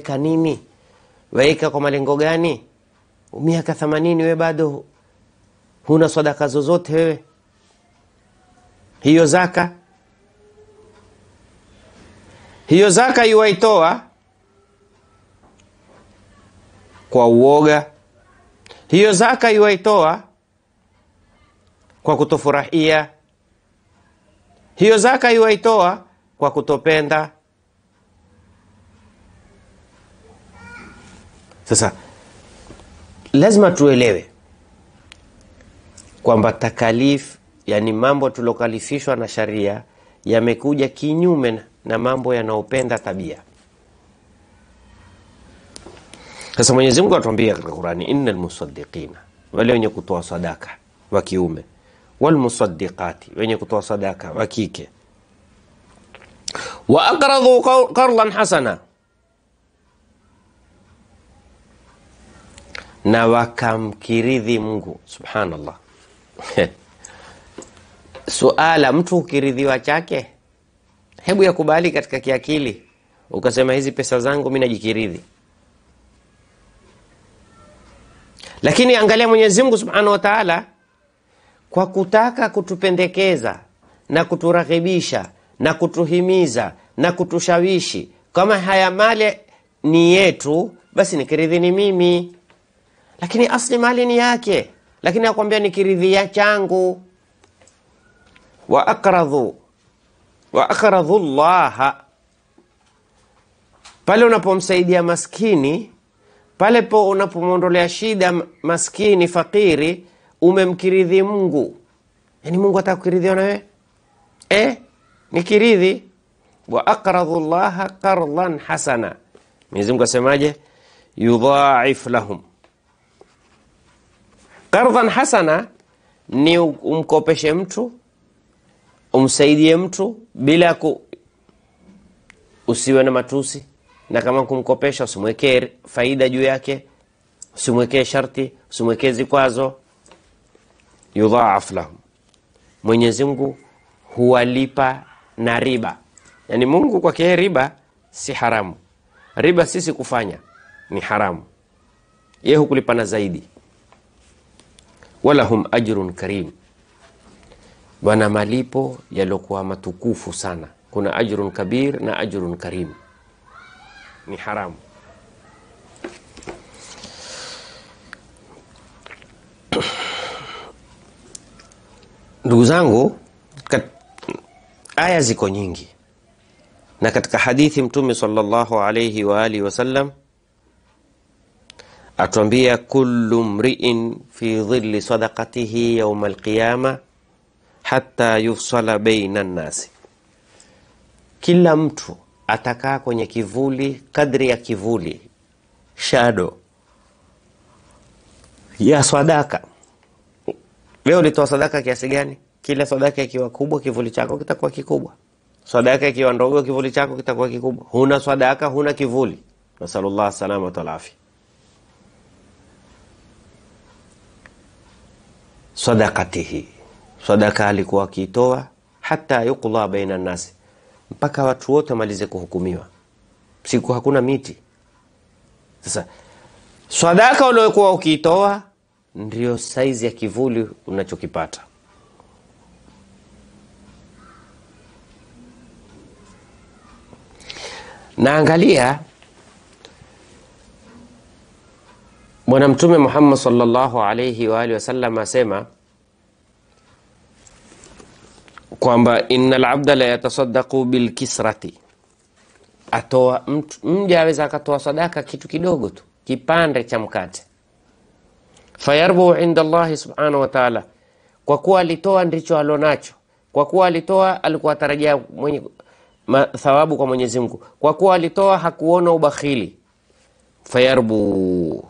Kanini? Waika kwa malengo gani? Miaka 80 wewe bado huna sadaka zozote wewe. Hiyo zaka yuwaitoa kwa uoga. Hiyo zaka yuwaitoa kwa kutofurahia. Hiyo zaka yuwaitoa kwa kutopenda. Sasa lazima tuelewe kwamba takalif, yani mambo tulokalifishwa na sharia, yamekuja kinyume na mambo yanaopenda tabia. Sasa Mwenyezi Mungu atuambia katika Qur'ani, innal musaddiqina, wale wenye kutoa sadaka wa kiume, wal musaddiqati, wenye kutoa sadaka wa kike, wa aqradu qardan hasana, na wakamkiridhi Mungu. Subhanallah. Suala, mtu ukiridhiwa chake, hebu yakubali katika kiakili ukasema hizi pesa zangu mimi najikiridhi. Lakini angalia Mwenyezi Mungu Subhanahu wa Ta'ala, kwa kutaka kutupendekeza na kuturaghibisha na kutuhimiza na kutushawishi, kama haya mali ni yetu, basi nikiridhini mimi. Lakini asli mali ni yake, lakini akwambia nikiridhia changu. Wa aqradhu Allah, pale unapomsaidia maskini, pale po unapomondolea shida maskini fakiri, umemkiridhi Mungu. Yani Mungu atakukiridhia na wewe? Nikiridhi. Wa aqradhu Allah qardan hasana, Mwenyezi Mungu asemaje? Yudha'if lahum. Qardan hasana ni umkopeshe mtu, umsaidie mtu bila usiwe na matusi, na kama kumkopesha usimwekee faida juu yake, usimwekee sharti, usimwekee zikwazo. Yudha'af lahum, Mwenyezi Mungu huwalipa na riba. Yani Mungu kwake riba si haramu. Riba sisi kufanya ni haramu, yeye hukulipa na zaidi. Walahum ajrun karim, wana malipo yalokuwa matukufu sana. Kuna ajrun kabir na ajrun karim, ni haramu. Ndugu zangu, aya ziko nyingi, na katika hadithi Mtume sallallahu alayhi wa alihi wasallam atuambia, kullu mri'in fi dhilli sadaqatihi yawm al-qiyama hatta yufsala baina an-nas, kila mtu atakaa kwenye kivuli kadri ya kivuli, shadow ya sadaka. Wewe ulitoa sadaka kiasi gani? Kila sadaka ikiwa kubwa, kivuli chako kitakuwa kikubwa. Sadaka ikiwa ndogo, kivuli chako kitakuwa kikubwa. Huna sadaka, huna kivuli. Nasallallahu salama wa afia. Sadaqatihi, sadaka alikuwa akitoa hata yuqla baina nasi, mpaka watu wote malize kuhukumiwa. Siku hakuna miti. Sasa sadaka uliokuwa ukitoa ndio size ya kivuli unachokipata. Na angalia Bwana Mtume Muhammad sallallahu alayhi wa alihi wasallam asema kwamba innal abda la yatasaddaqu bil kisrati, atoa mja aweza akatoa sadaka kitu kidogo tu, kipande cha mkate. Fayarbu inda Allah subhanahu wa ta'ala, kwa kuwa alitoa ndicho alonacho, kwa kuwa alitoa alikuwa atarajia thawabu kwa Mwenyezi Mungu, kwa kuwa alitoa hakuona ubakhili. Fayarbu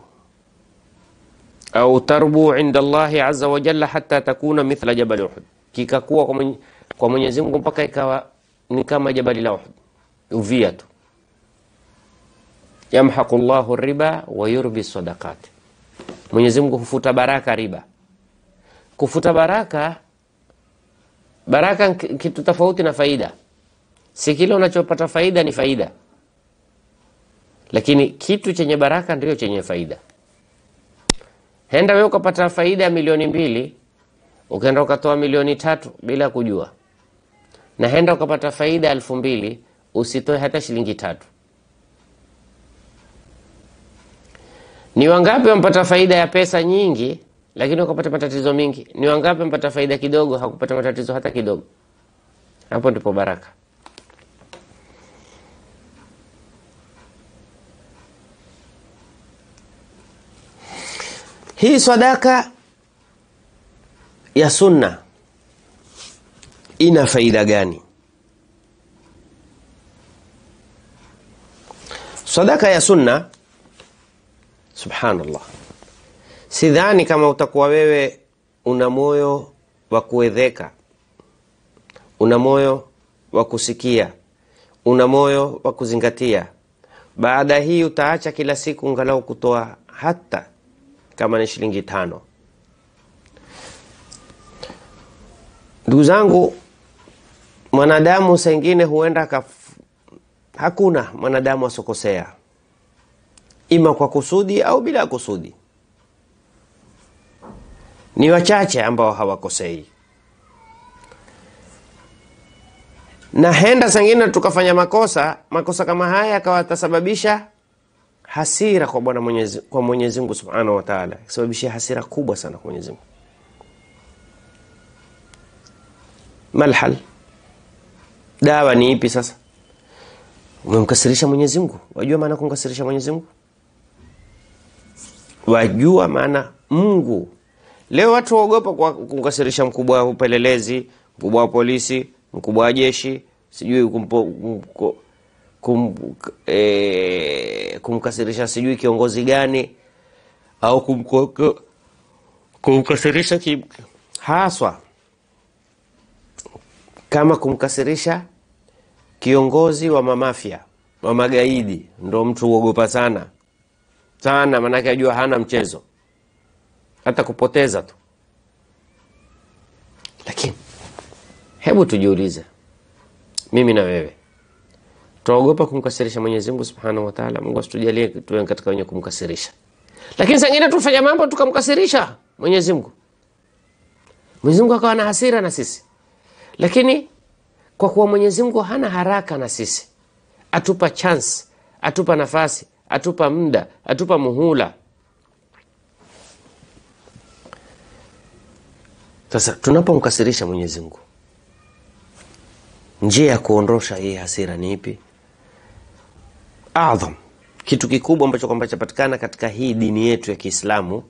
au tarbu inda Allah azza wa jalla hatta takuna mithla jabal Uhud, kikakuwa kwa Mwenyezi Mungu mpaka ikawa ni kama jabali la Uhud, uvia tu. Yamhaqu Allahu riba wa yurbi sadaqat, Mwenyezi Mungu hufuta baraka riba. Kufuta baraka kitu tofauti na faida. Si kile unachopata faida ni faida. Lakini kitu chenye baraka ndio chenye faida. Henda wewe ukapata faida ya milioni 2, ukaenda ukatoa milioni 3 bila kujua. Na henda ukapata faida 2,000, usitoe hata shilingi 3. Ni wangapi wampata faida ya pesa nyingi lakini ukapata matatizo mingi? Ni wangapi wampata faida kidogo hakupata matatizo hata kidogo? Hapo ndipo baraka. Hii sadaka ya sunna ina faida gani? Sadaka ya sunna, subhanallah, sidhani kama utakuwa wewe una moyo wa kuedheka, una moyo wa kusikia, una moyo wa kuzingatia, baada hii utaacha kila siku angalau kutoa hata kama ni shilingi 5. Ndugu zangu, mwanadamu saa nyingine huenda hakuna mwanadamu asokosea, ima kwa kusudi au bila kusudi. Ni wachache ambao hawakosei. Na henda saa nyingine tukafanya makosa kama haya yakawatasababisha hasira kwa Mwenyezi Mungu Subhanahu wa Ta'ala, sababisha hasira kubwa sana kwa Mwenyezi Mungu. Malhal, dawa ni ipi sasa? Umemkasirisha Mwenyezi Mungu. Wajua maana kumkasirisha Mwenyezi Mungu? Wajua maana Mungu. Leo watu waogopa kwa kumkasirisha mkubwa wa upelelezi, mkubwa wa polisi, mkubwa wa jeshi, sijui kumkasirisha sijui kiongozi gani, au kumkasirisha haswa kama kumkasirisha kiongozi wa mamafia, wa magaidi, ndo mtu uogopa sana sana, manake ajua hana mchezo, hata kupoteza tu. Lakini hebu tujiulize, mimi na wewe tuogopa kumkasirisha Mwenyezi Mungu Subhanahu wa Ta'ala? Mungu asitujalie tuwe katika wenye kumkasirisha. Lakini saa nyingine tufanya mambo tukamkasirisha Mwenyezi Mungu. Mwenyezi Mungu akawa na hasira na sisi. Lakini kwa kuwa Mwenyezi Mungu hana haraka na sisi, atupa chance, atupa nafasi, atupa muda, atupa muhula. Sasa tunapomkasirisha Mwenyezi Mungu, njia ya kuondosha hii hasira ni ipi? Adham, kitu kikubwa ambacho kwamba chapatikana katika hii dini yetu ya Kiislamu,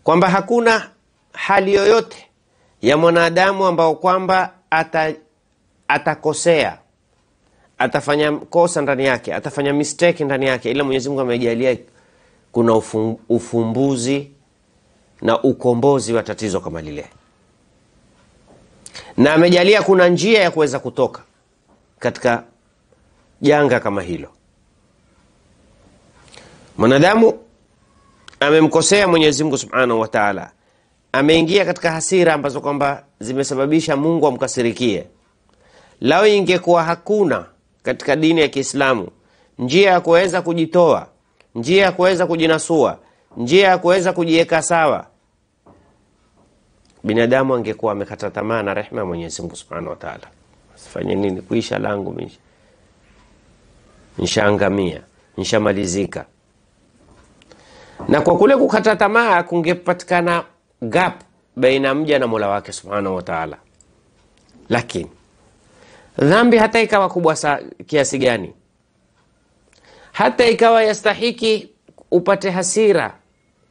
kwamba hakuna hali yoyote ya mwanadamu ambao kwamba atakosea, atafanya kosa ndani yake, atafanya mistake ndani yake, ila Mwenyezi Mungu amejalia kuna ufumbuzi na ukombozi wa tatizo kama lile, na amejalia kuna njia ya kuweza kutoka katika janga kama hilo. Mwanadamu amemkosea Mwenyezi Mungu Subhanahu wa Ta'ala, ameingia katika hasira ambazo kwamba zimesababisha Mungu amkasirikie. Lao ingekuwa hakuna katika dini ya Kiislamu njia ya kuweza kujitoa, njia ya kuweza kujinasua, njia ya kuweza kujiweka sawa, binadamu angekuwa amekata tamaa na rehema ya Mwenyezi Mungu Subhanahu wa Ta'ala. Sifanye nini? Kuisha langu mimi, nishaangamia, nishamalizika. Na kwa kule kukata tamaa kungepatikana gap baina mja na Mola wake Subhanahu wa Ta'ala. Lakini dhambi hata ikawa kubwa kiasi gani, hata ikawa yastahiki upate hasira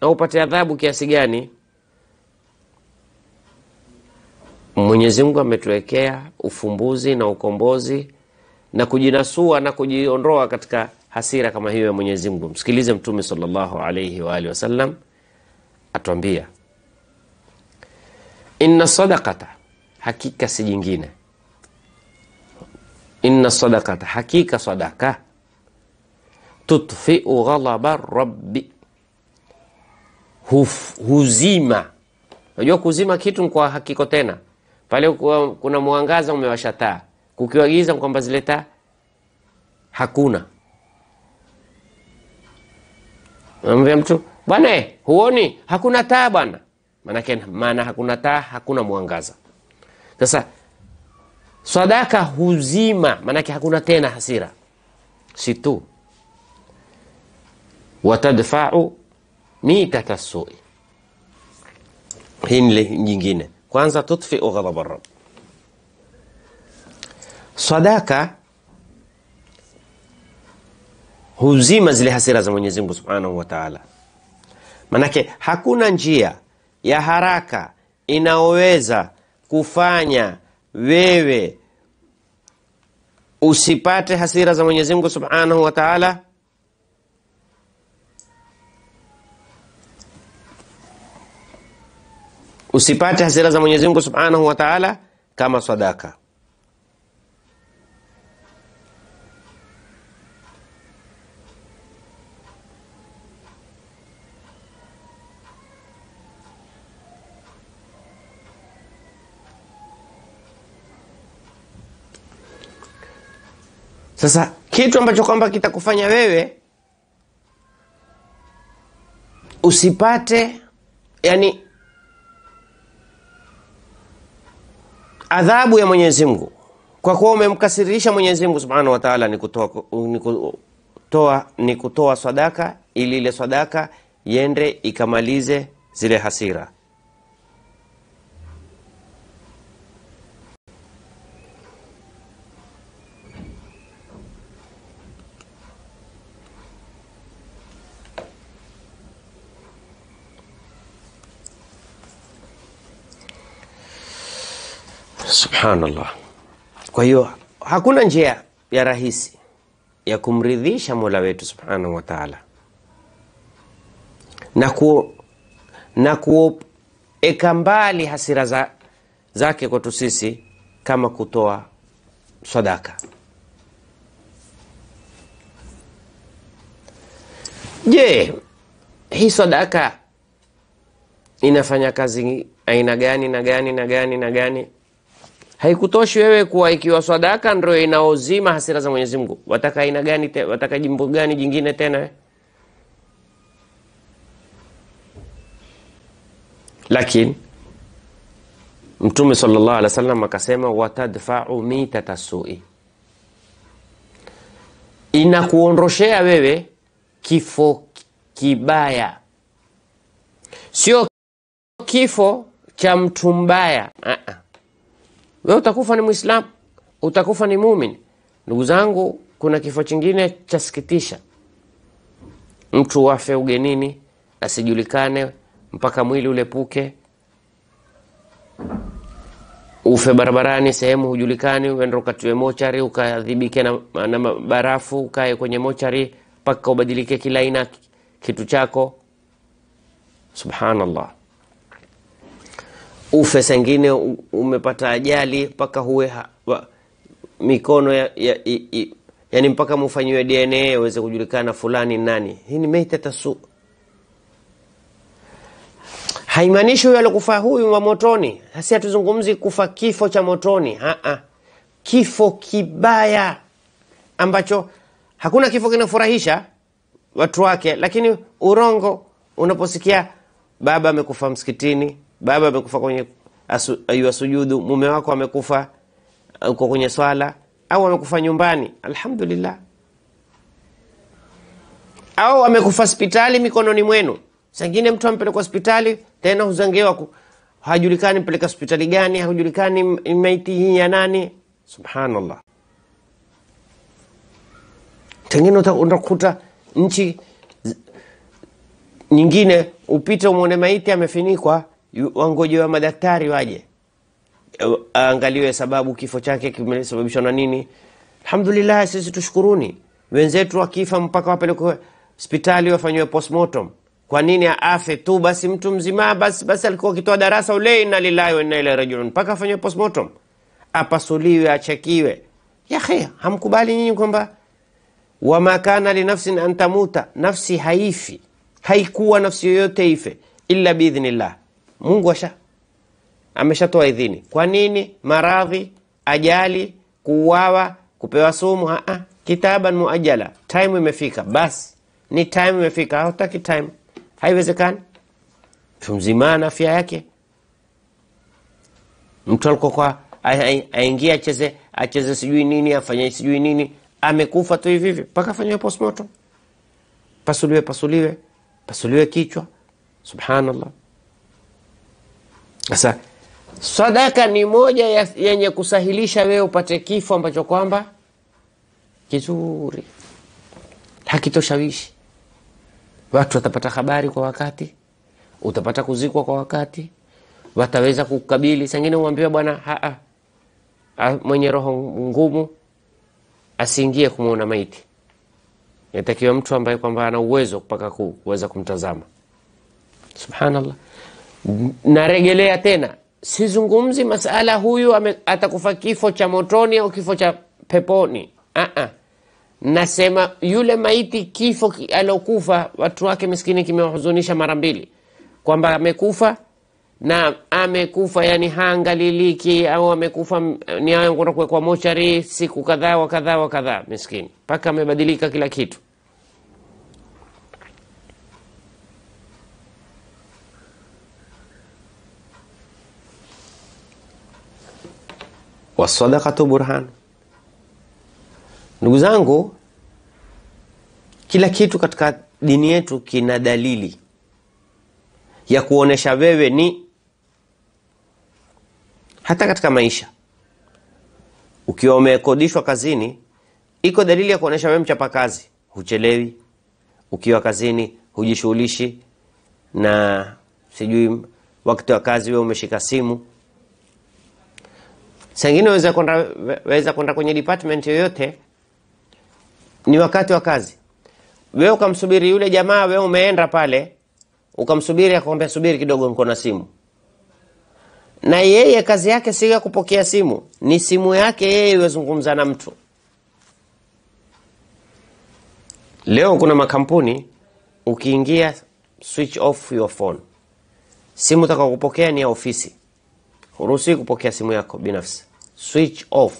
na upate adhabu kiasi gani, Mwenyezi Mungu ametuwekea ufumbuzi na ukombozi na kujinasua na kujiondoa katika hasira kama hiyo ya Mwenyezi Mungu. Msikilize Mtume sallallahu alayhi wa alihi wasallam atuambia, inna sadaqata, hakika si jingine, inna sadaqata, hakika sadaka, tutfi'u ghadaba rabbi, huzima. Unajua kuzima kitu kwa hakiko tena. Pale kuna mwangaza umewasha taa, kukiwa giza kwamba zile taa hakuna. Mwambie mtu, bwana huoni hakuna taa bwana. Maana hakuna taa, hakuna mwangaza. Sasa sadaka huzima, maana hakuna tena hasira. Si tu watadfa'u mitata as-su'i. Hii ni nyingine. Kwanza tutfi'u ghadab ar-rabb. Sadaka huzima zile hasira za Mwenyezi Mungu Subhanahu wa Ta'ala. Manake hakuna njia ya haraka inaoweza kufanya wewe usipate hasira za Mwenyezi Mungu Subhanahu wa Ta'ala usipate hasira za Mwenyezi Mungu Subhanahu wa Ta'ala kama sadaka. Sasa kitu ambacho kwamba kitakufanya wewe usipate yani adhabu ya Mwenyezi Mungu kwa kuwa umemkasirisha Mwenyezi Mungu Subhanahu wa Ta'ala ni kutoa sadaka, ili ile sadaka yende ikamalize zile hasira. Subhanallah. Kwa hiyo hakuna njia ya rahisi ya kumridhisha Mola wetu Subhanahu wa Ta'ala na kueka mbali hasira zake kwetu sisi kama kutoa sadaka. Je, hii sadaka inafanya kazi aina gani na gani na gani na gani? Haikutoshi wewe kuwa ikiwa sadaka ndio inaozima hasira za Mwenyezi Mungu. Wataka aina gani wataka jimbo gani jingine tena? Lakini Mtume sallallahu alaihi wasallam akasema watadfa'u mitata as-su'i. Inakuondoshea wewe kifo kibaya. Sio kifo cha mtu mbaya. Wewe utakufa ni Muislamu, utakufa ni muumini. Ndugu zangu, kuna kifo kingine cha sikitisha. Mtu wafe ugenini, asijulikane mpaka mwili ulepuke. Ufe barabarani, sehemu hujulikani, uende ukatiwe mochari, ukadhibike na barafu, ukae kwenye mochari mpaka ubadilike kila aina kitu chako. Subhanallah. Ufe sengine umepata ajali mpaka huwe mikono yani mpaka mufanywe DNA uweze kujulikana fulani nani. Hii ni maitata su. Haimaanishi huyo alikufa huyu wa motoni. Hasi hatuzungumzi kufa kifo cha motoni. Kifo kibaya ambacho hakuna kifo kinafurahisha watu wake, lakini urongo unaposikia baba amekufa msikitini, baba amekufa kwenye sujudu, mume wako amekufa uko kwenye swala, au amekufa nyumbani, alhamdulillah. Au amekufa hospitali mikononi mwenu. Sangine mtu ampeleka hospitali tena huzangewa hajulikani mpeleka hospitali gani, hajulikani maiti hii ya nani. Subhanallah. Tengine utakuta nchi nyingine upite umuone maiti amefinikwa, wangojewa madaktari waje angaliwe sababu kifo chake kimesababishwa na nini. Alhamdulillah, sisi tushukuruni. Wenzetu wakifa mpaka wapelekwe hospitali wafanywe postmortem. Kwa nini afe tu basi mtu mzima basi alikuwa kitoa darasa ule inna lillahi wa inna ilaihi rajiun mpaka afanywe postmortem, apasuliwe, achekiwe. Ya akhi, hamkubali nyinyi kwamba wama kana li nafsin an tamuta, nafsi haifi, haikuwa nafsi yoyote ife illa biidhnillah. Mungu ameshatoa idhini. Kwa nini maradhi, ajali, kuuawa, kupewa sumu? Kitaban muajjala, time imefika, basi ni time imefika, hutaki time, haiwezekani. Mtu mzima na afya yake. Mtu alikokuwa aingia acheze sijui nini, afanye sijui nini, amekufa tu hivi hivi, mpaka afanywe postmortem, pasuliwe kichwa. Subhanallah. Sasa sadaka ni moja yenye kusahilisha wewe upate kifo ambacho kwamba kizuri, hakitoshawishi. Watu watapata habari kwa wakati, utapata kuzikwa kwa wakati, wataweza kukabili. Sangine uambiwa bwana mwenye roho ngumu asiingie kumuona maiti. Yatakiwa mtu ambaye kwamba ana uwezo mpaka kuweza kumtazama. Subhanallah. Narejelea tena, sizungumzi masala huyu atakufa kifo cha motoni au kifo cha peponi. Nasema yule maiti kifo alokufa watu wake miskini kimewahuzunisha mara mbili, kwamba amekufa na amekufa yani haangaliliki, au amekufa ni yangu kwa mochari siku kadhaa wa kadhaa miskini, paka amebadilika kila kitu. Wasadaqatu burhan. Ndugu zangu, kila kitu katika dini yetu kina dalili ya kuonesha wewe ni, hata katika maisha. Ukiwa umekodishwa kazini, iko dalili ya kuonesha wewe mchapa kazi, huchelewi. Ukiwa kazini hujishughulishi na sijui wakati wa kazi, wewe umeshika simu. Sangine weza kwenda kwenye department yoyote, ni wakati wa kazi, wewe ukamsubiri yule jamaa, wewe umeenda pale ukamsubiri, akwambia subiri kidogo niko na simu. Na yeye kazi yake si kupokea simu, ni simu yake yeye yuzungumza na mtu. Leo kuna makampuni ukiingia switch off your phone. Simu utakayopokea ni ya ofisi. Huruhusi kupokea simu yako binafsi. Switch off.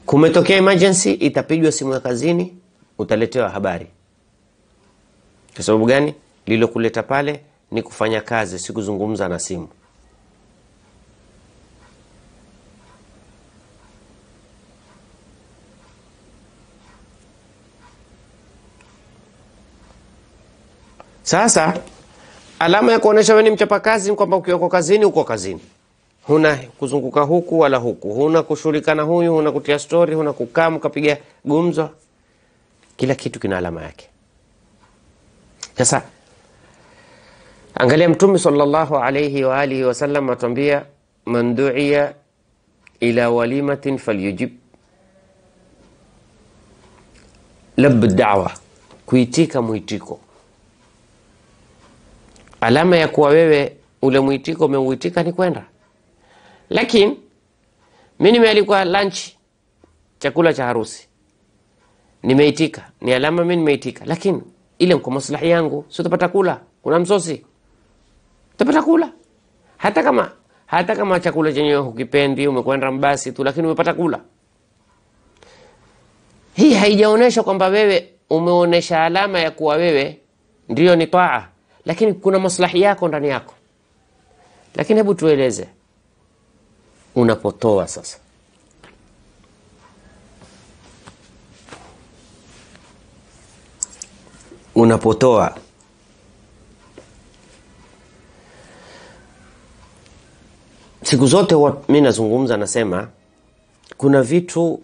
Kumetokea emergency, itapigwa simu ya kazini, utaletewa habari. Kwa sababu gani? Lilo kuleta pale ni kufanya kazi, si kuzungumza na simu. Sasa alama ya kuonesha wewe ni mchapakazi ni kwamba ukiwa kazini, uko kazini. Huna kuzunguka huku wala huku, huna kushughulika na huyu, huna kutia story, huna kukaa mkapiga gumzo. Kila kitu kina alama yake. Sasa angalia Mtume sallallahu alayhi wa alihi wasallam atuambia, man du'iya ila walimatin falyujib. Lab da'wa, kuitika muitiko. Alama ya kuwa wewe ule muitiko umeuitika ni kwenda. Lakini mimi nimealikwa lunch, chakula cha harusi, nimeitika, ni alama mimi nimeitika. Lakini ile kwa maslahi yangu, sio utapata kula, kuna msosi, utapata kula. Hata kama chakula chenyewe hukipendi, umekwenda mbasi tu, lakini umepata kula. Hii haijaonesha kwamba wewe umeonesha alama ya kuwa wewe ndio ni taa, lakini kuna maslahi yako ndani yako. Lakini hebu tueleze, unapotoa sasa, unapotoa siku zote mimi nazungumza, nasema kuna vitu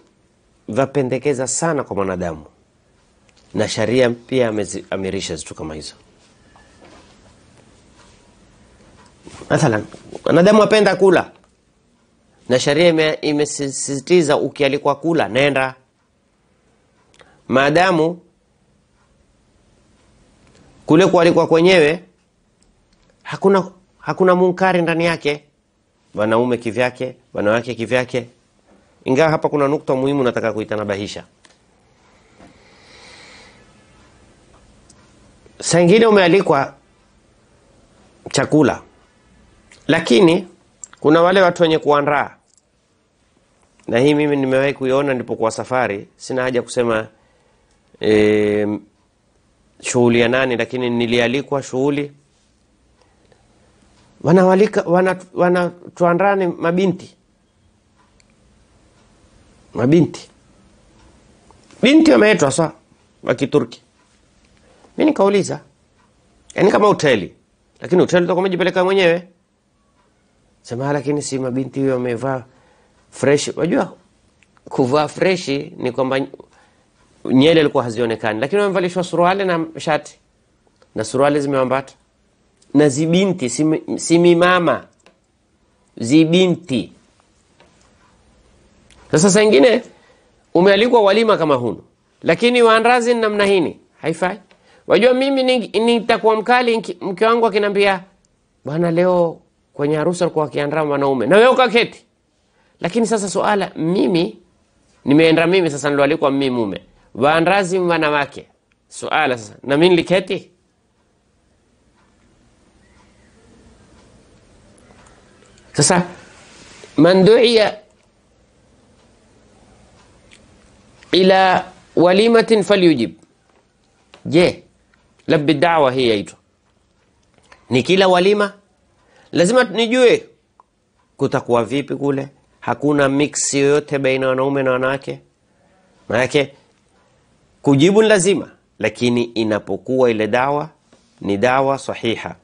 vapendekeza sana kwa mwanadamu, na sharia pia ameamirisha vitu kama hizo. Mathalan, mwanadamu apenda kula, na sharia imesisitiza ukialikwa kula nenda. Maadamu kule kualikwa kwenyewe hakuna munkari ndani yake, wanaume kivyake, wanawake kivyake. Ingawa hapa kuna nukta muhimu nataka kuitanabahisha. Sangine umealikwa chakula, lakini kuna wale watu wenye kuandaa, na hii mimi nimewahi kuiona nilipokuwa safari, sina haja kusema shughuli ya nani, lakini nilialikwa shughuli, wanatuandrani mabinti wameitwa sawa wa Kiturki. Mimi nikauliza, yani kama hoteli, lakini hoteli utakuwa umejipeleka mwenyewe. Sema lakini si mabinti wao wamevaa fresh. Unajua kuvaa fresh ni kwamba nyele ilikuwa hazionekani, lakini wamevalishwa suruali na shati, na suruali zimeambata, na zibinti si mimama, zibinti. Sasa nyingine umealikwa walima kama huno, lakini waandazi namna hini haifai. Wajua mimi nitakuwa mkali, mke wangu akiniambia bwana leo kwenye harusi alikuwa akiandaa wanaume na wewe ukaketi. Lakini sasa suala, mimi nimeenda, mimi sasa ndio alikuwa mimi mume, waandazi wanawake, suala sasa na mimi niliketi. Sasa man du'iya ila walimatin falyujib. Je, labda da'wa hii yaitwa ni kila walima lazima nijue kutakuwa vipi kule? Hakuna mix yoyote baina wanaume na wanawake? Maana kujibu ni lazima, lakini inapokuwa ile dawa ni dawa sahiha.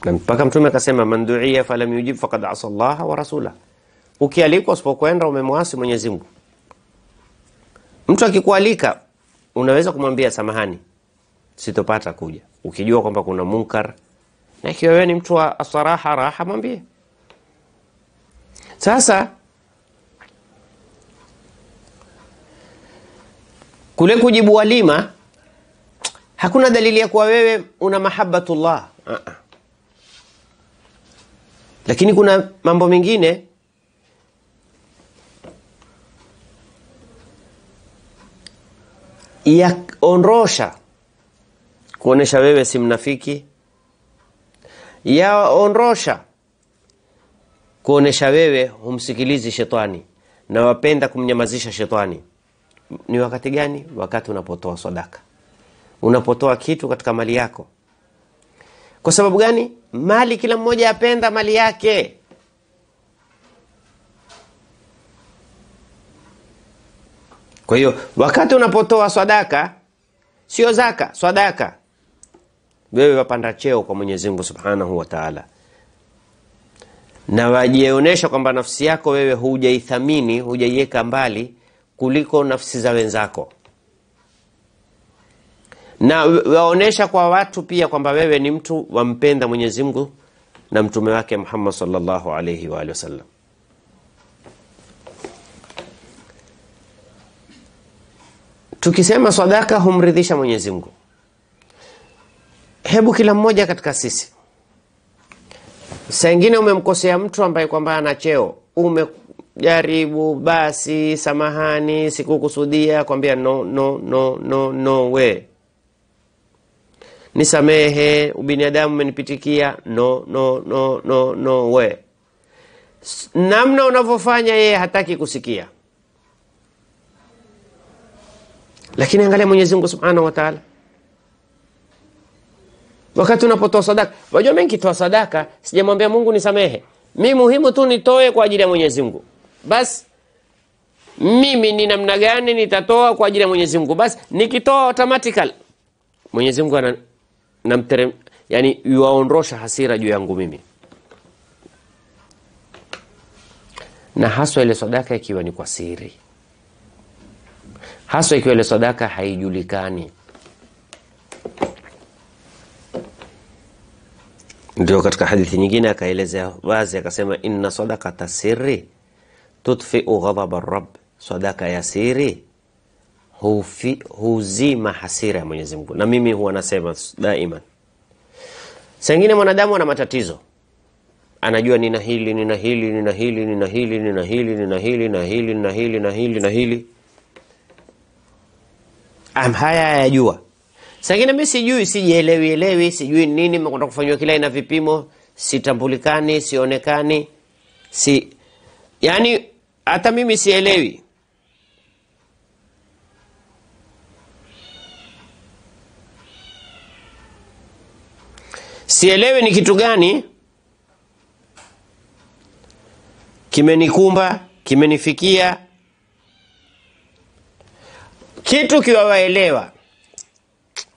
Na mpaka Mtume akasema man du'iya falam yujib faqad asa Allah wa rasulahu. Ukialikwa usipokwenda umemwasi Mwenyezi Mungu. Mtu akikualika unaweza kumwambia samahani, sitopata kuja, ukijua kwamba kuna munkar, na ikiwa wewe ni mtu wa asaraha raha mwambie. Sasa kule kujibu walima hakuna dalili ya kuwa wewe una mahabbatullah. Lakini kuna mambo mengine ya onrosha kuonesha wewe si mnafiki, ya onrosha kuonesha wewe humsikilizi shetani na wapenda kumnyamazisha shetani. Ni wakati gani? Wakati unapotoa sadaka, unapotoa kitu katika mali yako. Kwa sababu gani? Mali, kila mmoja apenda mali yake. Kwa hiyo wakati unapotoa sadaka, sio zaka, sadaka, wewe wapanda cheo kwa Mwenyezi Mungu Subhanahu wa Ta'ala, na wajionesha kwamba nafsi yako wewe hujaithamini, hujaiweka mbali kuliko nafsi za wenzako, na waonesha kwa watu pia kwamba wewe ni mtu wampenda Mwenyezi Mungu na mtume wake Muhammad sallallahu alayhi wa alihi wasallam. Tukisema sadaka humridhisha Mwenyezi Mungu, hebu kila mmoja katika sisi, saa nyingine umemkosea mtu ambaye kwamba ana cheo, umejaribu, basi samahani, sikukusudia, kwambia no we, nisamehe, ubinadamu umenipitikia, no we. Namna unavyofanya yeye hataki kusikia. Lakini angalia Mwenyezi Mungu Subhanahu wa Ta'ala, wakati unapotoa sadaka, wajua mimi nikitoa sadaka sijamwambia Mungu nisamehe. Mimi muhimu tu nitoe kwa ajili ya Mwenyezi Mungu. Basi mimi ni namna gani nitatoa kwa ajili ya Mwenyezi Mungu? Basi nikitoa automatically Mwenyezi Mungu yani yuaondosha hasira juu yangu mimi. Na haswa ile sadaka ikiwa ni kwa siri, haswa ikiwa ile sadaka haijulikani. Ndio katika hadithi nyingine akaelezea wazi, akasema inna sadaqata sirri tudfi'u ghadab ar-rabb. Sadaka ya siri huzima hasira ya Mwenyezi Mungu. Na mimi huwa nasema daima, sengine mwanadamu ana matatizo, anajua nina hili haya yajua. Sengine mimi sijui, sijielewi, sijui nini, mnakwenda kufanywa kila ina vipimo, sitambulikani, sionekani, yani hata mimi sielewi. sielewi ni kitu gani kimenikumba, kimenifikia. Kitu kiwawaelewa,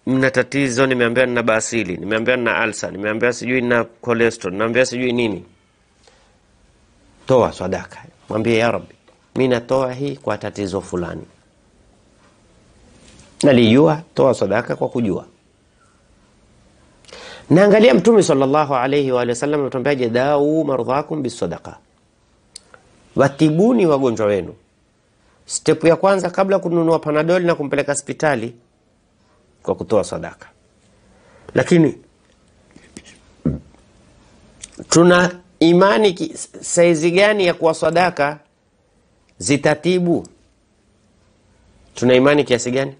mna tatizo, nimeambiwa nina basili, nimeambiwa nina alsa, nimeambiwa sijui nina cholesterol, nimeambiwa sijui nini. Toa sadaka, mwambie ya Rabbi, mimi natoa hii kwa tatizo fulani. Nalijua, toa sadaka kwa kujua. Naangalia Mtume sallallahu alayhi wa sallam anatuambia dau mardhakum bisadaqa. Watibuni wagonjwa wenu. Step ya kwanza kabla kununua Panadol na kumpeleka hospitali, kwa kutoa sadaka. Lakini tuna imani saizi gani ya kuwa sadaka zitatibu? Tuna imani kiasi gani?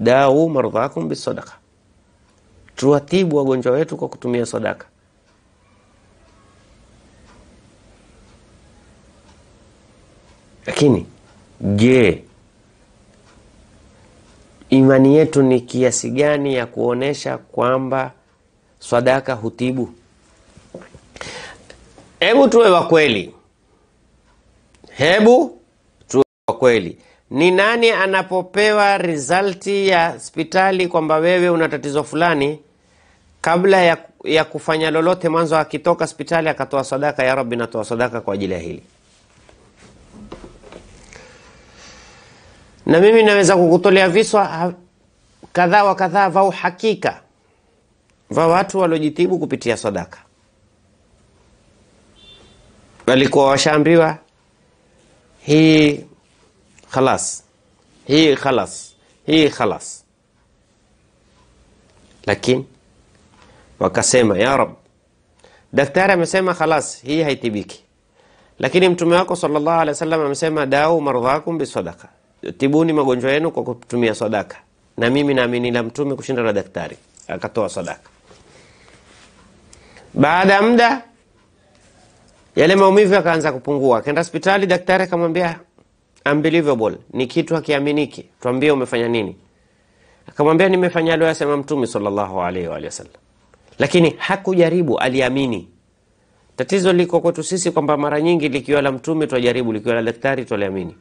Dau mardhakum bisadaqa. Tuwatibu wagonjwa wetu kwa kutumia sadaka. Lakini je, imani yetu ni kiasi gani ya kuonesha kwamba sadaka hutibu? Hebu tuwe wa kweli. Ni nani anapopewa resulti ya hospitali kwamba wewe una tatizo fulani, kabla ya kufanya lolote mwanzo akitoka hospitali akatoa sadaka, ya Rabbi natoa sadaka kwa ajili ya hili? Na mimi naweza kukutolea viswa kadhaa wa kadhaa vya uhakika vya watu waliojitibu kupitia sadaka. Walikuwa washaambiwa hii khalas, hii khalas, hii khalas, lakini wakasema ya Rab, daktari amesema khalas, hii haitibiki, lakini mtume wako sallallahu alaihi wasallam amesema dau mardhakum bisadaqa, tibuni magonjwa yenu kwa kutumia sadaka. Na mimi naamini la mtume kushinda la daktari, akatoa sadaka. Baada ya muda yale maumivu yakaanza kupungua, akaenda hospitali, daktari akamwambia unbelievable, ni kitu hakiaminiki, tuambie umefanya nini? Akamwambia nimefanya leo yasema mtume sallallahu alaihi wa sallam. Lakini hakujaribu, aliamini. Tatizo liko kwetu sisi kwamba mara nyingi likiwa la mtume twajaribu, likiwa la daktari twaliamini.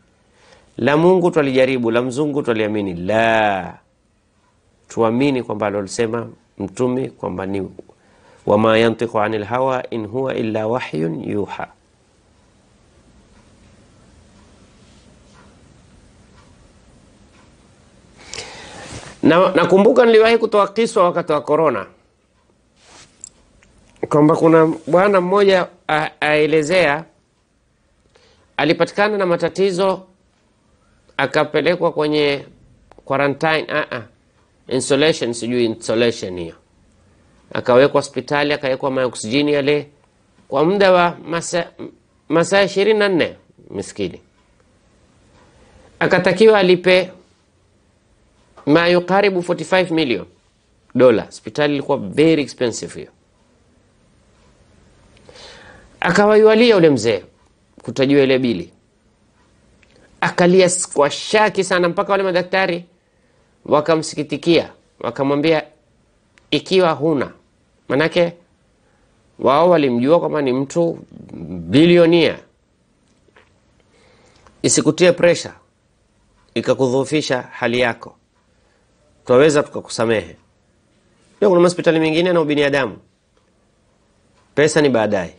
La Mungu twalijaribu, la mzungu twaliamini. La, tuamini kwamba alisema mtume kwamba ni wama yantiqu anil hawa in huwa illa wahyun yuha. Nakumbuka niliwahi kutoa kiswa wakati wa corona kwamba kuna bwana mmoja aelezea alipatikana na matatizo, akapelekwa kwenye quarantine, insulation, sijui insulation hiyo, akawekwa hospitali, akawekwa maoksijeni yale kwa muda wa masaa 24. Miskini akatakiwa alipe ma yukaribu $45 million. Hospitali ilikuwa very expensive hiyo. Akawaiwalia ule mzee kutajua ile bili, akalia kwa shaki sana, mpaka wale madaktari wakamsikitikia, wakamwambia ikiwa huna, manake wao walimjua kama ni mtu bilionia, isikutie pressure ikakudhoofisha hali yako, twaweza tukakusamehe. Ndio kuna hospitali mingine na ubinadamu, pesa ni baadaye.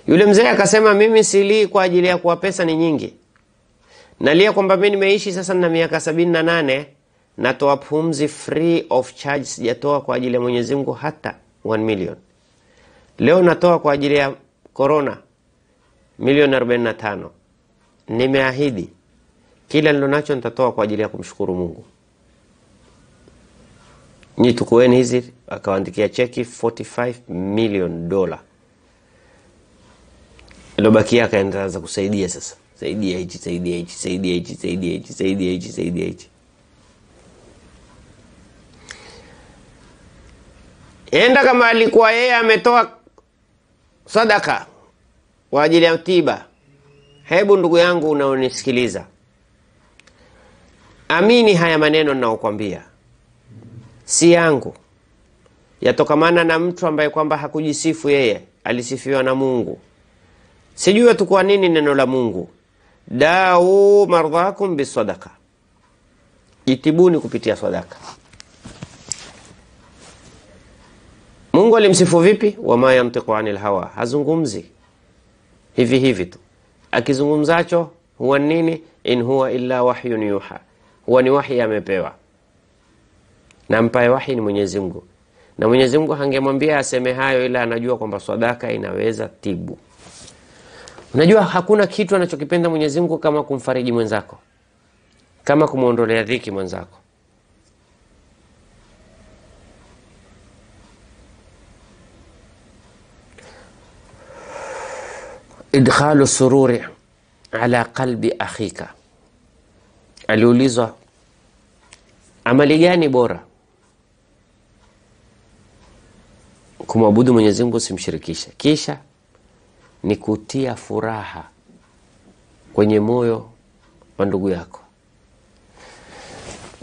Yule mzee akasema mimi sili kwa ajili ya kuwa pesa ni nyingi, nalia kwamba mimi nimeishi sasa na miaka 78, natoa pumzi free of charge, sijatoa kwa ajili ya Mwenyezi Mungu hata 1 million. Leo natoa kwa ajili ya corona milioni 45. Nimeahidi kila nilonacho nitatoa kwa ajili ya kumshukuru Mungu. Nitukueni hizi, akawaandikia cheki $45 million. Ilobaki akaanza kusaidia sasa. Saidia hichi, saidia hichi, saidia hichi, saidia hichi, saidia hichi, saidia hichi. Enda kama alikuwa yeye ametoa sadaka kwa ajili ya tiba. Hebu ndugu yangu unaonisikiliza, amini haya maneno ninayokuambia. si yangu, yatokamana na mtu ambaye kwamba hakujisifu yeye, alisifiwa na Mungu. Sijui tu kwa nini neno la Mungu, dau mardhakum bisadaqa, itibuni kupitia sadaka. Mungu alimsifu vipi? Wama yantiqu anil hawa, hazungumzi hivi hivi tu. Akizungumzacho huwa nini? In huwa illa wahyun yuha, huwa ni wahi amepewa, na mpaye wahi ni Mwenyezi Mungu. Na Mwenyezi Mungu hangemwambia aseme hayo ila anajua kwamba sadaka inaweza tibu. Unajua hakuna kitu anachokipenda Mwenyezi Mungu kama kumfariji mwenzako, kama kumuondolea dhiki mwenzako. Idkhalu sururi ala qalbi akhika. Aliulizwa amali gani bora? Kumwabudu Mwenyezi Mungu usimshirikishe, kisha ni kutia furaha kwenye moyo wa ndugu yako.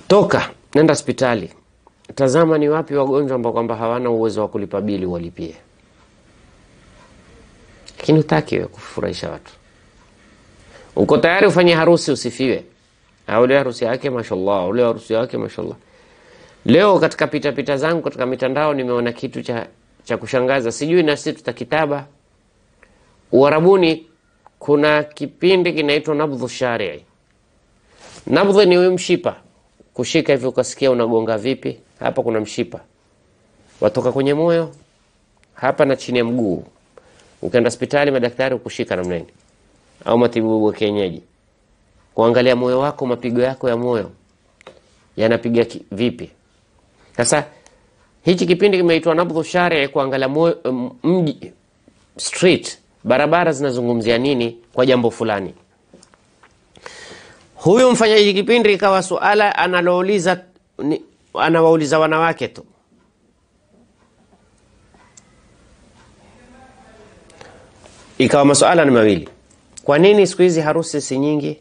Toka nenda hospitali, tazama ni wapi wagonjwa ambao kwamba hawana uwezo wa kulipa bili walipie. Lakini hutaki wewe kufurahisha watu. Uko tayari ufanye harusi usifiwe. Ule harusi yake mashallah, ule harusi yake mashallah. Leo katika pita zangu katika mitandao nimeona kitu cha kushangaza. Sijui na sisi tutakitaba. Uarabuni kuna kipindi kinaitwa nabdhu shari'i. Nabdhu ni mshipa. Kushika hivi ukasikia unagonga vipi? Hapa kuna mshipa. Watoka kwenye moyo, hapa na chini ya mguu. Ukienda hospitali madaktari ukushika namna hii. Au matibabu ya kienyeji, kuangalia moyo wako, mapigo yako ya moyo yanapiga vipi. Sasa hichi kipindi kimeitwa nabdhu shari'i, kuangalia moyo, mji, street, barabara zinazungumzia nini kwa jambo fulani. Huyu mfanyaji kipindi ikawa suala analouliza anawauliza wanawake tu. Ikawa masuala ni mawili. Kwa nini siku hizi harusi si nyingi?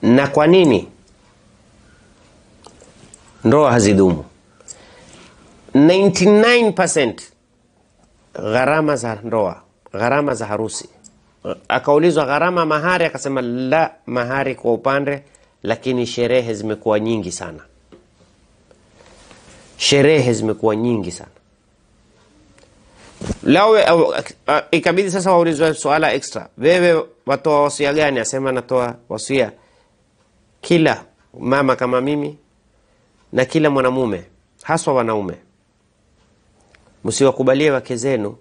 Na kwa nini ndoa hazidumu? 99% gharama za ndoa, gharama za harusi. Akaulizwa gharama mahari, akasema la, mahari kwa upande, lakini sherehe zimekuwa nyingi sana. Sherehe zimekuwa nyingi sana. Lao ikabidi sasa waulizwe swala extra. Wewe watoa wasia gani? Asema natoa wasia kila mama kama mimi na kila mwanamume, haswa wanaume, msiwakubalie wake zenu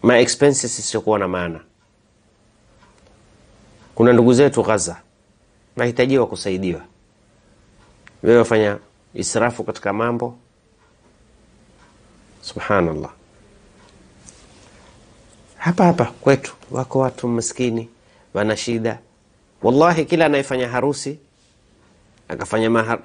ma expenses isiyokuwa na maana. Kuna ndugu zetu Gaza wanahitajiwa kusaidiwa. Wewe wafanya israfu katika mambo, subhanallah. Hapa kwetu wako watu maskini wana shida. Wallahi kila anayefanya harusi akafanya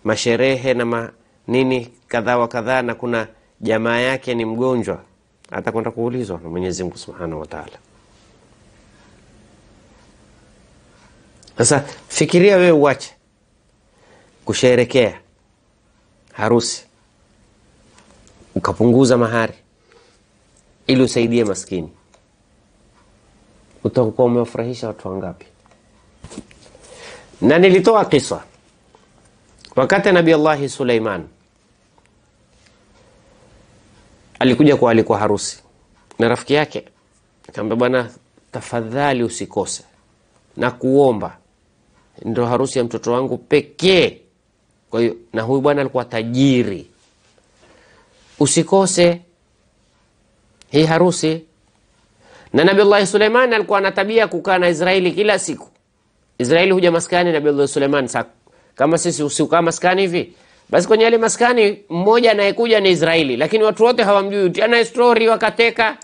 masherehe na nini kadha wa kadha, na kuna jamaa yake ni mgonjwa, atakwenda kuulizwa na Mwenyezi Mungu Subhanahu wa Ta'ala. Sasa fikiria wewe uache kusherekea harusi ukapunguza mahari ili usaidie maskini, utakuwa umewafurahisha watu wangapi? Na nilitoa kisa wakati Nabii Allah Suleiman alikuwa harusi na rafiki yake, akamwambia bwana, tafadhali usikose na kuomba, ndio harusi ya mtoto wangu pekee. Kwa hiyo na huyu bwana alikuwa tajiri, usikose hii harusi. Na Nabii Allah Suleiman alikuwa na tabia kukaa na Israeli kila siku. Israeli huja maskani Nabii Allah Suleiman, kama sisi usiukaa maskani hivi. Basi kwenye ile maskani mmoja anayekuja ni Israeli, lakini watu wote hawamjui. Tena story wakateka.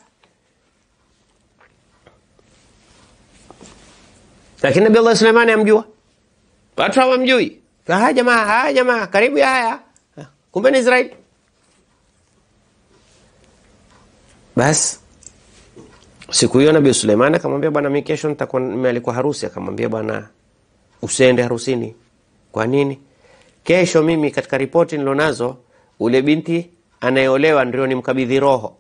Lakini Nabii Allah Suleiman amjua. Watu hawamjui. Jamaa, karibu ya haya. Kumbe ni Israeli. Bas Siku hiyo Nabii Suleiman akamwambia, bwana mimi kesho nitakuwa nimealikwa harusi. Akamwambia, bwana usiende harusini. Kwa nini? Kesho mimi katika ripoti nilonazo ule binti anayeolewa ndio nimkabidhi roho.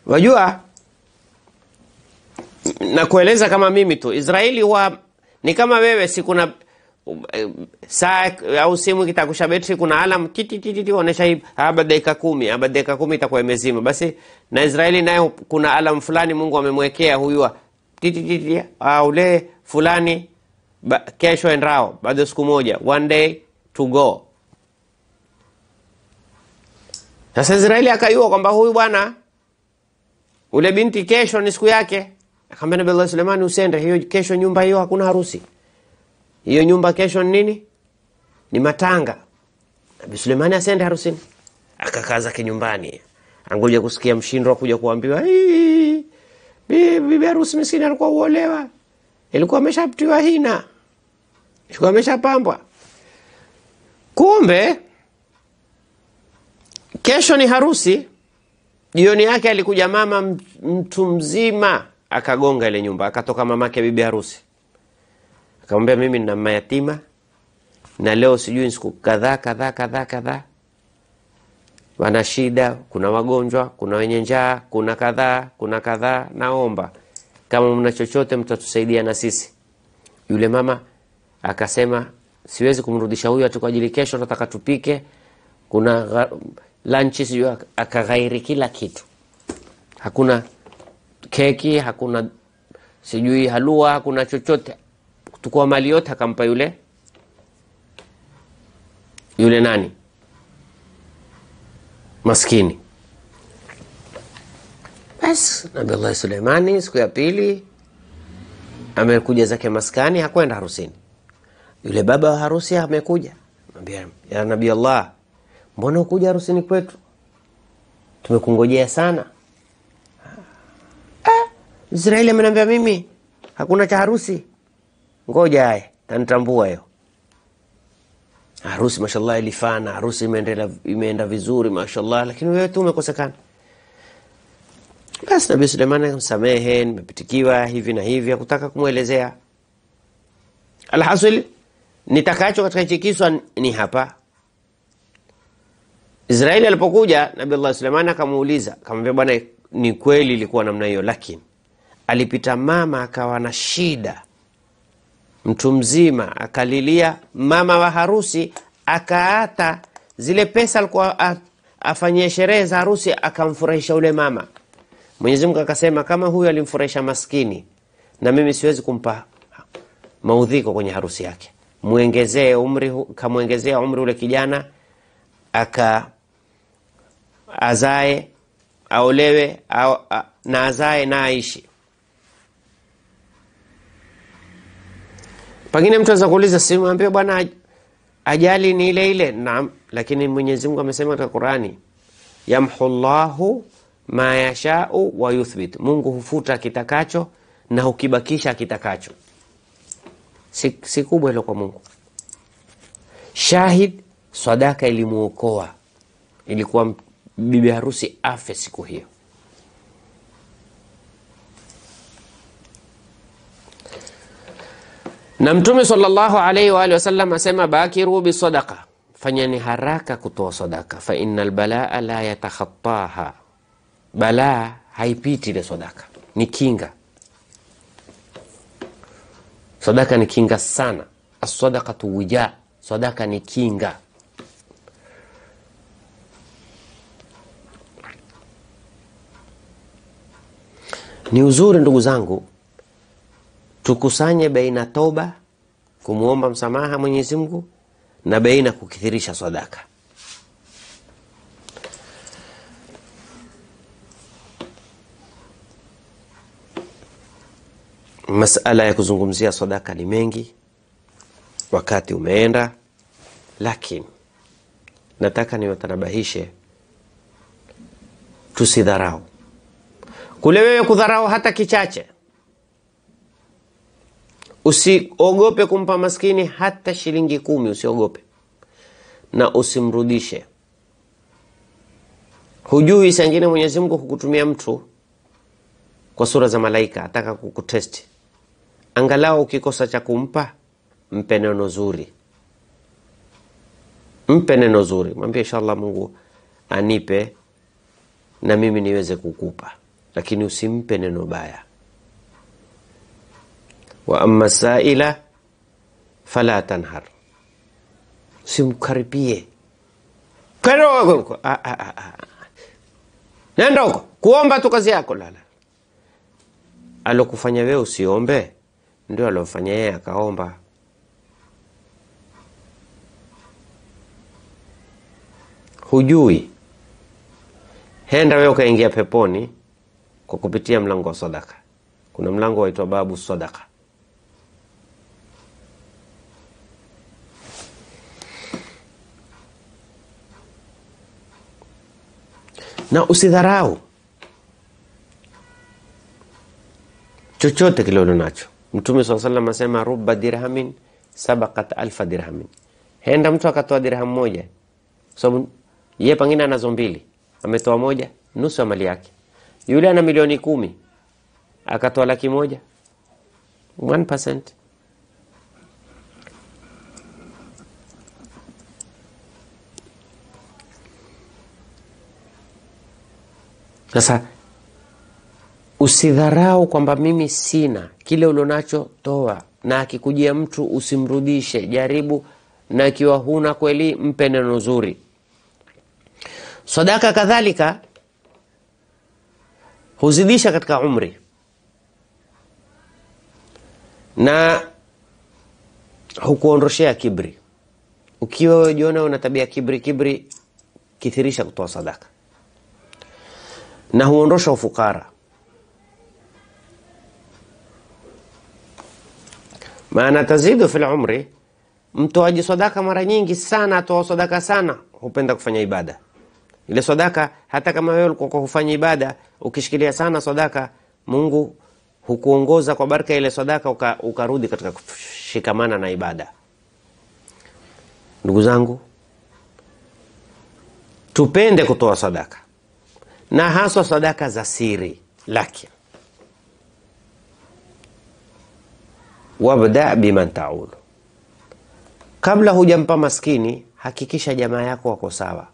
Wajua, na kueleza kama mimi tu, Israeli huwa ni kama wewe, si kuna saa au simu kitakusha betri, kuna alam titi onesha hii baada dakika 10, baada dakika 10 itakuwa imezima. Basi na Israeli nayo kuna alam fulani Mungu amemwekea huyu titi ule fulani kesho endrao, baada siku moja, one day to go. Sasa Israeli akayua kwamba huyu bwana ule binti kesho ni siku yake. Akamwambia Nabii Allah Suleiman, usende hiyo kesho, nyumba hiyo hakuna harusi. Hiyo nyumba kesho ni nini? Ni matanga. Nabii Suleiman asende harusini. Akakaza kinyumbani. Angoja kusikia mshindo kuja kuambiwa, bibi harusi miskini alikuwa uolewa. Ilikuwa ameshaptiwa hina. Ilikuwa ameshapambwa. Kumbe kesho ni harusi. Jioni yake alikuja mama mtu mzima, akagonga ile nyumba, akatoka mamake bibi harusi. Akamwambia, mimi nina mayatima na leo sijui siku kadhaa wana shida, kuna wagonjwa, kuna wenye njaa, kuna kadhaa, naomba kama mna chochote mtatusaidia na sisi. Yule mama akasema, siwezi kumrudisha huyu ati kwa ajili kesho nataka tupike, kuna lunch sijui, akaghairi kila kitu. Hakuna keki, hakuna sijui halua, hakuna chochote. Tukua mali yote akampa yule nani maskini. Bas Nabii Allah Suleimani siku ya pili amekuja zake maskani, hakwenda harusini. Yule baba wa harusi amekuja, anambia, ya Nabii Allah, mbona ukuja harusini kwetu? Tumekungojea sana. Israeli amenambia mimi hakuna cha harusi. Ngoja tanitambua hiyo. Harusi mashallah ilifana, harusi imeenda vizuri mashallah, lakini wewe tu umekosekana. Basi Nabii Suleiman akamsamehe, nimepitikiwa hivi na hivi, hakutaka kumuelezea. Alhasil nitakacho katika hichi kisa ni hapa. Israeli alipokuja, Nabii Allah Suleiman akamuuliza, akamwambia, bwana ni kweli ilikuwa namna hiyo, lakini alipita mama akawa na shida, mtu mzima akalilia, mama wa harusi akaata zile pesa alikuwa afanyie sherehe za harusi, akamfurahisha ule mama. Mwenyezi Mungu akasema, kama huyu alimfurahisha maskini, na mimi siwezi kumpa maudhiko kwenye harusi yake. Muongezee umri, kamuongezea umri ule kijana, azae, aolewe, na azae na aishi. Pengine mtu anaweza kuuliza, simwambie bwana ajali ni ile ile. Naam, lakini Mwenyezi Mungu amesema katika Qur'ani, yamhullahu ma yasha'u wa yuthbit. Mungu hufuta kitakacho na hukibakisha kitakacho. Si kubwa hilo kwa Mungu. Shahid, sadaka ilimuokoa. Ilikuwa bibi harusi afe siku hiyo. Na Mtume sallallahu alayhi wa alihi wasallam asema, bakiru bi sadaqa, fanyeni haraka kutoa sadaka, fa innal balaa la yatakhattaha. Balaa haipiti ile sadaka, ni kinga. Sadaka ni kinga sana. As-sadaqatu wija, sadaka ni kinga. Ni uzuri ndugu zangu, tukusanye baina toba, kumuomba msamaha Mwenyezi Mungu, na baina kukithirisha sadaka. Masala ya kuzungumzia sadaka ni mengi, wakati umeenda, lakini nataka niwatanabahishe tusidharau. Kule wewe kudharau hata kichache, usiogope kumpa maskini hata shilingi 10, usiogope, na usimrudishe. Hujui saa nyingine Mwenyezi Mungu hukutumia mtu kwa sura za malaika, ataka kukutesti. Angalau ukikosa cha kumpa, mpe neno zuri. Mpe neno zuri. Mwambie inshallah Mungu anipe na mimi niweze kukupa. Lakini usimpe neno baya. Wa amma saila fala tanhar. Simkaribie. Nenda huko kuomba tu kazi yako. Lala. Alokufanya wewe usiombe ndio alofanya yeye akaomba. Hujui. Henda wewe ukaingia peponi kwa kupitia mlango wa sadaka. Kuna mlango waitwa babu sadaka. Na usidharau chochote kile unacho. Mtume SAW asema rubba dirhamin sabaqat alfa dirhamin. Henda mtu akatoa dirham moja. So yeye pengine anazo mbili, ametoa moja, nusu ya mali yake. Yule ana milioni 10, akatoa 100,000. 1%. Sasa usidharau kwamba mimi sina. Kile ulionacho toa, na akikujia mtu usimrudishe, jaribu, na ikiwa huna kweli mpe neno zuri. Sadaka kadhalika huzidisha katika umri, na hukuondoshea kibri. Ukiwa wewe jiona una tabia kibri, kithirisha kutoa sadaka. Na huondosha ufukara. Maana tazidu fil umri, mtoaji sadaka mara nyingi sana, atoa sadaka sana, hupenda kufanya ibada. Ile sadaka hata kama wewe ulikuwa hufanya ibada, ukishikilia sana sadaka, Mungu hukuongoza kwa baraka ile sadaka ukarudi katika kushikamana na ibada. Ndugu zangu, tupende kutoa sadaka, na haswa sadaka za siri. Lakini wabda biman ta'ul. Kabla hujampa maskini, hakikisha jamaa yako wako sawa.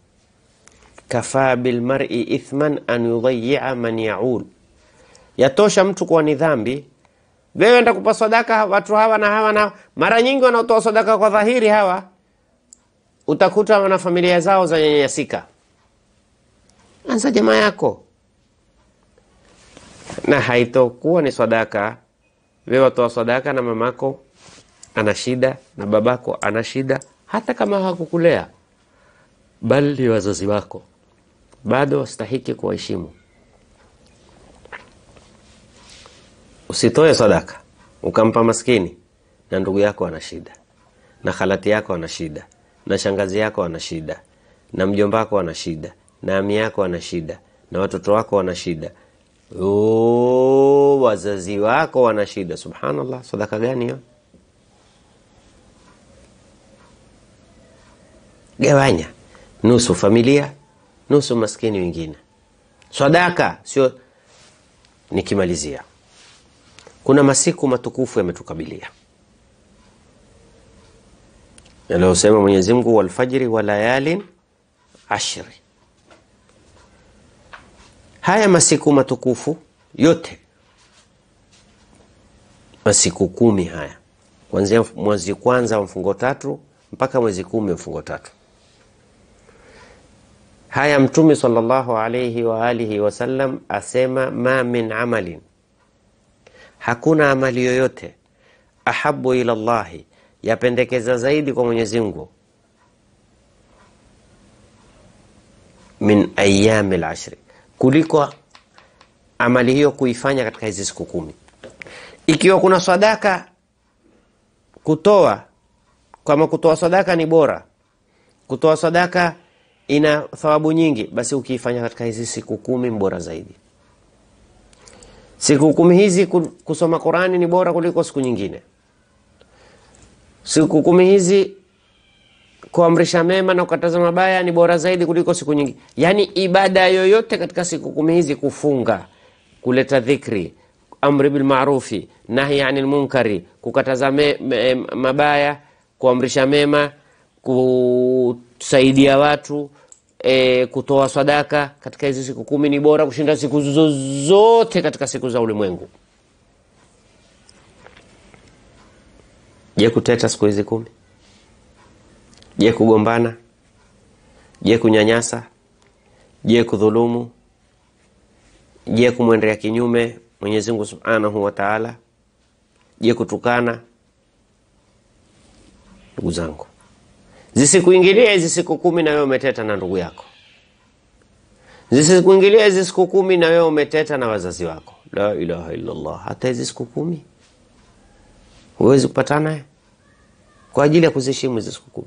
Kafa bil mar'i ithman an yudayya man ya'ul. Yatosha mtu kuwa ni dhambi wewe enda kupa sadaka watu hawa na hawa na mara nyingi wanaotoa sadaka kwa dhahiri hawa utakuta wana familia zao za nyanyasika. Anza jamaa yako. Na haitokuwa ni sadaka wewe watoa sadaka na mamako ana shida na babako ana shida, hata kama hakukulea bali wazazi wako, bado wastahiki kuheshimu. Usitoe sadaka ukampa maskini na ndugu yako ana shida, na khalati yako ana shida, na shangazi yako ana shida, na mjomba wako ana shida, na ami yako ana shida, na watoto wako wana shida, wazazi wako wana shida. Subhanallah, sadaka gani hiyo? Gawanya nusu familia, nusu maskini wengine. Sadaka sio. Nikimalizia, kuna masiku matukufu yametukabilia. Aliyosema Mwenyezi Mungu, wal fajri wa layalin ashri. Haya masiku matukufu yote, masiku 10 haya, kuanzia mwezi kwanza wa mfungo 3 mpaka mwezi 10 mfungo 3. Haya Mtume sallallahu alayhi wa alihi wasallam asema, ma min amalin, hakuna amali yoyote, ahabu ila Allahi, yapendekeza zaidi kwa Mwenyezi Mungu, min ayyamil ashri, kuliko amali hiyo kuifanya katika hizi siku 10. Ikiwa kuna sadaka kutoa, kama kutoa sadaka ni bora, kutoa sadaka ina thawabu nyingi, basi ukiifanya katika hizi siku 10 bora zaidi. Siku 10 hizi kusoma Qur'ani ni bora kuliko siku nyingine. Siku 10 hizi kuamrisha mema na kukataza mabaya ni bora zaidi kuliko siku nyingi. Yani ibada yoyote katika siku 10 hizi, kufunga, kuleta dhikri, amri bil ma'rufi, nahi anil munkari, kukataza mabaya, kuamrisha mema, kusaidia watu, kutoa sadaka katika hizi siku 10 ni bora kushinda siku zote katika siku za ulimwengu. Je, kuteta siku hizi 10? Je, kugombana? Je, kunyanyasa? Je, kudhulumu? Je, kumwendea kinyume Mwenyezi Mungu Subhanahu wa Ta'ala? Je, kutukana? Ndugu zangu, zisikuingilia hizi siku 10 na wewe umeteta na ndugu yako. Zisikuingilia hizi siku 10 na wewe umeteta na wazazi wako. La ilaha illa Allah. Hata hizi siku 10 huwezi kupatana kwa ajili ya kuziheshimu hizi siku 10.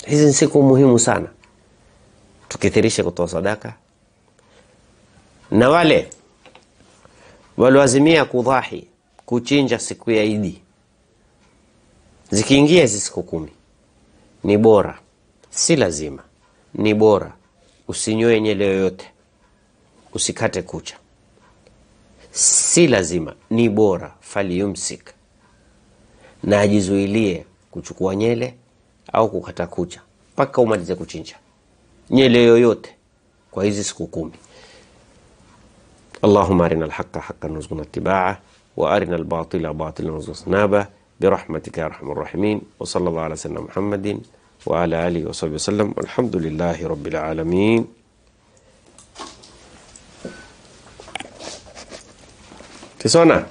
Hizi ni siku muhimu sana. Tukithirishe kutoa sadaka. Na wale walioazimia kudhahi, kuchinja siku ya Idi, zikiingia hizi siku 10 ni bora, si lazima, ni bora usinyoe nywele yoyote, usikate kucha. Si lazima, ni bora falyumsik, na ajizuilie kuchukua nywele au kukata kucha mpaka umalize kuchinja nywele yoyote kwa hizi siku 10. Allahumma arina al-haqqa haqqan warzuqna ittiba'ah wa arina al-batila batilan warzuqna ijtinabah birahmatika ya arhamar rahimin. Wa sallallahu ala sayyidina Muhammadin wa ala alihi wa sahbihi wasallam. Walhamdulillahi rabbil alamin. Tisona